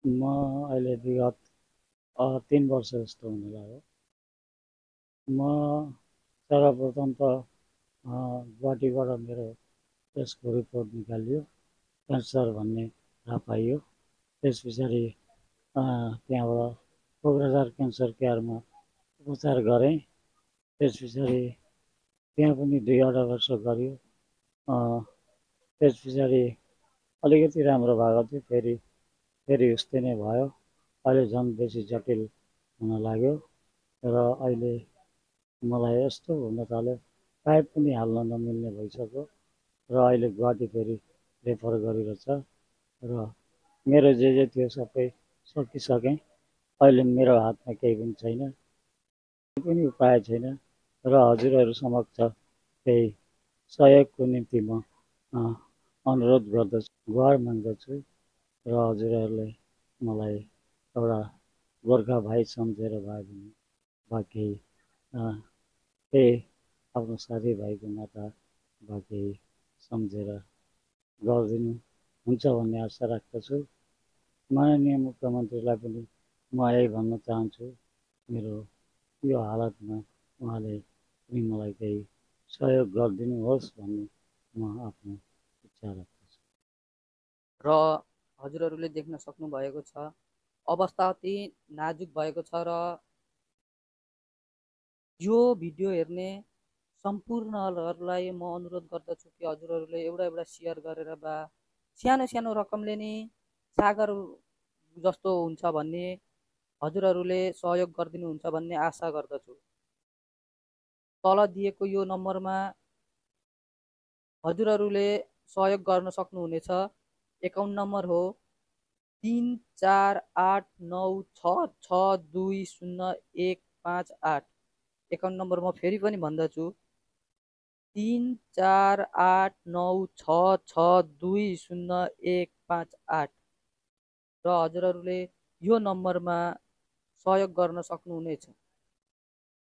म अहिले विगत 3 वर्ष जस्तो हुन लाग्यो। म सर्वप्रथम त गुवाहाटीबाट मेरो टेस्टको रिपोर्ट निकालियो, क्यान्सर भन्ने थाहा पाइयो। त्यस पछाडि त्यहाँबाट कोक्राझार क्यान्सर केयरमा उपचार गरेँ। त्यस पछाडि त्यहाँ पनि 2-2.5 वर्ष गरियो। त्यस पछाडि अलिकति राम्रो भएको थियो, फेरि उस्तै नै भयो। अहिले झन् बेसी जटिल हुन लाग्यो र अहिले मलाई यस्तो हुन थाल्यो, पाइप पनि हाल्न नमिल्ने भइसक्यो र अहिले गुवाहाटी फेरि रेफर गरिरहेछ र मेरो जे थियो सबै सकिसकेँ। अहिले मेरो हातमा केही पनि छैन, केही पनि उपाय छैन र हजुरहरू समक्ष केही सहयोगको निम्ति म अनुरोध गर्दछु, गुहार माग्दछु र हजुरहरूले मलाई एउटा गोर्खा भाइ सम्झेर भए पनि वा केही आफ्नो साथीभाइको नाता वा केही सम्झेर गरिदिनु हुन्छ भन्ने आशा राख्दछु। माननीय मुख्यमन्त्रीलाई पनि म यही भन्न चाहन्छु, मेरो यो हालतमा उहाँले पनि मलाई केही सहयोग गरिदिनुहोस् भन्ने म आफ्नो इच्छा राख्दछु। र हजुरहरूले देख्न सक्नुभएको छ अवस्था अति नाजुक भएको छ र यो भिडियो हेर्ने सम्पूर्णहरूलाई म अनुरोध गर्दछु कि हजुरहरूले एउटा एउटा सेयर गरेर बा सानो सानो रकमले नै सागर जस्तो हुन्छ भन्ने हजुरहरूले सहयोग गरिदिनुहुन्छ भन्ने आशा गर्दछु। तल दिएको यो नम्बरमा हजुरहरूले सहयोग गर्न सक्नुहुनेछ। एकाउन्ट नम्बर हो 3489662015 8। एकाउन्ट नम्बर म फेरि पनि भन्दछु 3489662015 8 र हजुरहरूले यो नम्बरमा सहयोग गर्न सक्नुहुनेछ।